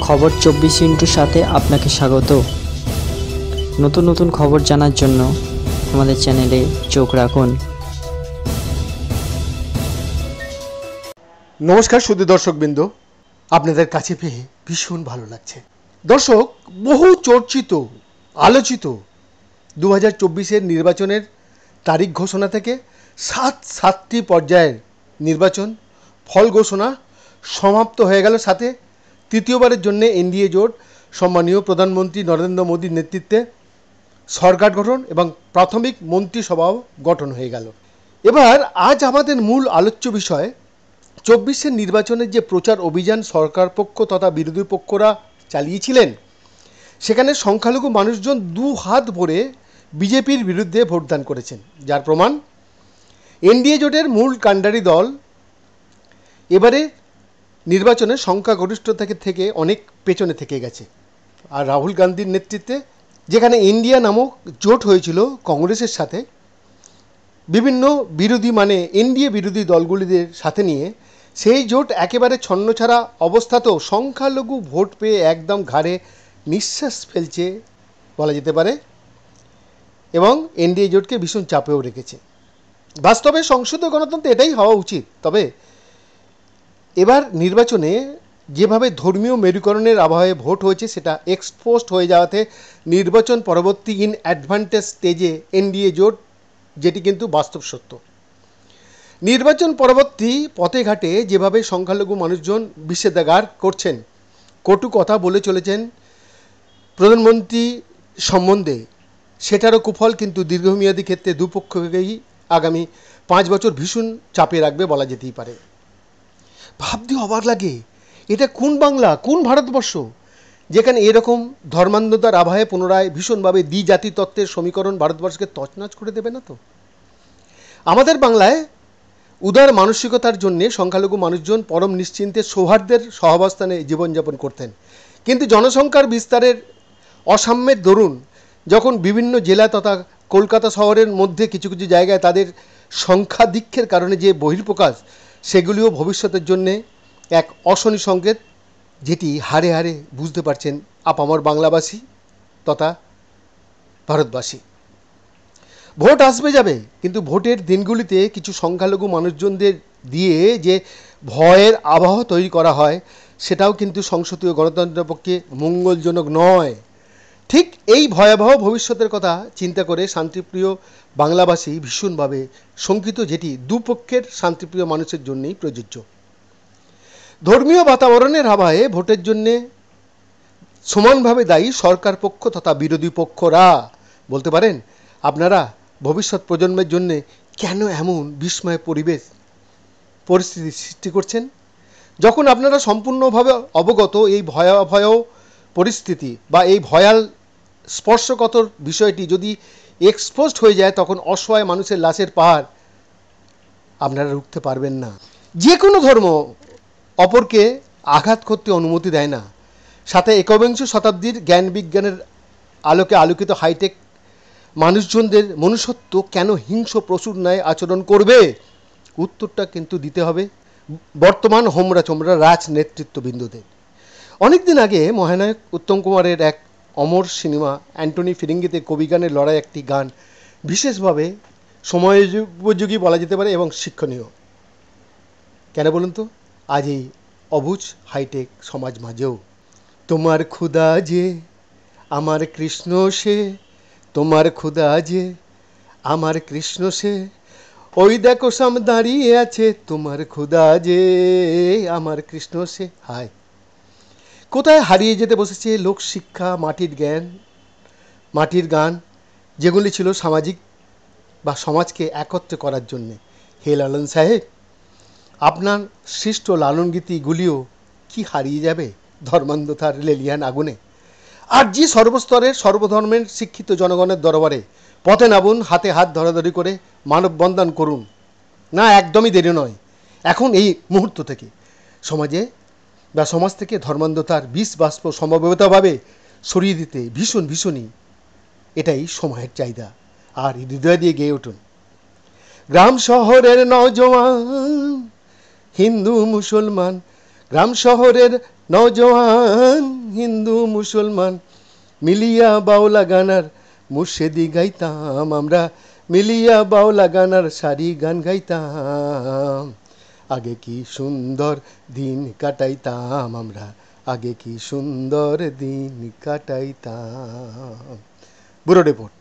খবর 24 সাথে আপনাকে স্বাগত। নতুন নতুন খবর জানার জন্য আমাদের চ্যানেলে চোখ রাখুন। নমস্কার সুধী দর্শকবৃন্দ, আপনাদের কাছে পেয়ে ভীষণ ভালো লাগছে। দর্শক, বহু চর্চিত আলোচিত 2024-এর নির্বাচনের তারিখ ঘোষণা থেকে সাতটি পর্যায়ের নির্বাচন ফল ঘোষণা সমাপ্ত হয়ে গেল। সাথে তৃতীয়বারের জন্য এনডিএ জোট সম্মানীয় প্রধানমন্ত্রী নরেন্দ্র মোদীর নেতৃত্বে সরকার গঠন এবং প্রাথমিক মন্ত্রিসভাও গঠন হয়ে গেল। এবার আজ আমাদের মূল আলোচ্য বিষয় 24-এর নির্বাচনের যে প্রচার অভিযান সরকার পক্ষ তথা বিরোধী পক্ষরা চালিয়েছিলেন, সেখানে সংখ্যালঘু মানুষজন দু হাত ভরে বিজেপির বিরুদ্ধে ভোটদান করেছেন, যার প্রমাণ এনডিএ জোটের মূল কাণ্ডারি দল এবারে নির্বাচনে সংখ্যাগরিষ্ঠতা থেকে অনেক পেছনে থেকে গেছে। আর রাহুল গান্ধীর নেতৃত্বে যেখানে ইন্ডিয়া নামক জোট হয়েছিল কংগ্রেসের সাথে, বিভিন্ন বিরোধী এনডিএ বিরোধী দলগুলিদের সাথে নিয়ে সেই জোট একেবারে ছন্নছাড়া অবস্থাতেও সংখ্যালঘু ভোট পেয়ে একদম ঘাড়ে নিঃশ্বাস ফেলছে বলা যেতে পারে, এবং এনডিএ জোটকে ভীষণ চাপেও রেখেছে। বাস্তবে সংসদীয় গণতন্ত্র এটাই হওয়া উচিত। তবে এবার নির্বাচনে যেভাবে ধর্মীয় মেরুকরণের আবহে ভোট হয়েছে, সেটা এক্সপোজড হয়ে যাওয়াতে নির্বাচন পরবর্তী ইন অ্যাডভান্টেজ স্টেজে এনডিএ জোট, যেটি কিন্তু বাস্তব সত্য। নির্বাচন পরবর্তী পথে ঘাটে যেভাবে সংখ্যালঘু মানুষজন বিষেধাগার করছেন, কটু কথা বলে চলেছেন প্রধানমন্ত্রী সম্বন্ধে, সেটারও কুফল কিন্তু দীর্ঘমেয়াদী ক্ষেত্রে দুপক্ষকেই আগামী 5 বছর ভীষণ চাপে রাখবে বলা যেতেই পারে। ভাবতে অবাক লাগে, এটা কোন বাংলা, কোন ভারতবর্ষ, যেখানে এরকম ধর্মান্ধতার আবহে পুনরায় ভীষণভাবে দ্বিজাতি তত্ত্বের সমীকরণ ভারতবর্ষকে তছনছ করে দেবে না তো? আমাদের বাংলায় উদার মানসিকতার জন্যে সংখ্যালঘু মানুষজন পরম নিশ্চিন্তে সৌহার্দ্যের সহাবস্থানে জীবনযাপন করতেন, কিন্তু জনসংখ্যার বিস্তারের অসাম্যের দরুন যখন বিভিন্ন জেলা তথা কলকাতা শহরের মধ্যে কিছু কিছু জায়গায় তাদের সংখ্যাধিক্যের কারণে যে বহিঃপ্রকাশ, সেগুলিও ভবিষ্যতের জন্যে এক অশনি সংকেত, যেটি হারে হারে বুঝতে পারছেন আপামর বাংলাবাসী তথা ভারতবাসী। ভোট আসবে যাবে, কিন্তু ভোটের দিনগুলিতে কিছু সংখ্যালঘু মানুষজনদের দিয়ে যে ভয়ের আবহ তৈরি করা হয়, সেটাও কিন্তু সংসদীয় গণতন্ত্রের পক্ষে মঙ্গলজনক নয়। ঠিক এই ভয়াবহ ভবিষ্যতের কথা চিন্তা করে শান্তিপ্রিয় বাংলাবাসী ভীষণভাবে শঙ্কিত, যেটি দুপক্ষের শান্তিপ্রিয় মানুষের জন্যই প্রযোজ্য। ধর্মীয় বাতাবরণের আবহে ভোটের জন্যে সমানভাবে দায়ী সরকার পক্ষ তথা বিরোধী পক্ষরা। বলতে পারেন, আপনারা ভবিষ্যৎ প্রজন্মের জন্যে কেন এমন বিস্ময় পরিস্থিতি সৃষ্টি করছেন? যখন আপনারা সম্পূর্ণভাবে অবগত এই ভয়াবহ পরিস্থিতি বা এই ভয়াল স্পর্শকাতর বিষয়টি যদি এক্সপোজড হয়ে যায়, তখন অসহায় মানুষের লাশের পাহাড় আপনারা রুখতে পারবেন না। যে কোনো ধর্ম অপরকে আঘাত করতে অনুমতি দেয় না। সাথে একবিংশ শতাব্দীর জ্ঞান বিজ্ঞানের আলোকে আলোকিত হাইটেক মানুষজনদের মনুষ্যত্ব কেন হিংস্র পশুর ন্যায় আচরণ করবে? উত্তরটা কিন্তু দিতে হবে বর্তমান হোমরা চোমরা রাজনেতৃত্ববৃন্দদের। অনেকদিন আগে মহানায়ক উত্তম কুমারের এক অমর সিনেমা অ্যান্টনি ফিরিঙ্গিতে কবিগানের লড়াই একটি গান বিশেষভাবে সময়োপযোগী বলা যেতে পারে এবং শিক্ষণীয়। কেন বলুন তো? আজ এই অবুঝ হাইটেক সমাজ মাঝেও তোমার ক্ষুধা যে আমার কৃষ্ণ সে, তোমার ক্ষুধা যে আমার কৃষ্ণ সে, ওই দেখো সাম দাঁড়িয়ে আছে, তোমার ক্ষুধা যে আমার কৃষ্ণ সে। হায়, কোথায় হারিয়ে যেতে বসেছে লোকশিক্ষা, মাটির জ্ঞান, মাটির গান, যেগুলি ছিল সামাজিক বা সমাজকে একত্র করার জন্যে। হে লালন সাহেব, আপনার সৃষ্ট লালনগীতিগুলিও কি হারিয়ে যাবে ধর্মান্ধতার লেলিয়ান আগুনে? আর যে সর্বস্তরের সর্বধর্মের শিক্ষিত জনগণের দরবারে পথে নামুন, হাতে হাত ধরাধরি করে মানববন্ধন করুন। না, একদমই দেরি নয়। এখন এই মুহূর্ত থেকে সমাজ থেকে ধর্মান্ধতার বিষ বাষ্প সম্ভাব্যতাভাবে সরিয়ে দিতে ভীষণই এটাই সময়ের চাহিদা। আর হৃদয় দিয়ে গেয়ে উঠুন, গ্রাম শহরের নওজওয়ান, হিন্দু মুসলমান, গ্রাম শহরের নওজওয়ান হিন্দু মুসলমান মিলিয়া বাউলা গানার মুর্শেদি গাইতাম আমরা, মিলিয়া বাউলা গানার সারি গান গাইতাম। আগে কি সুন্দর দিন কাটাইতাম আমরা, আগে কি সুন্দর দিন কাটাইতাম। Bureau report.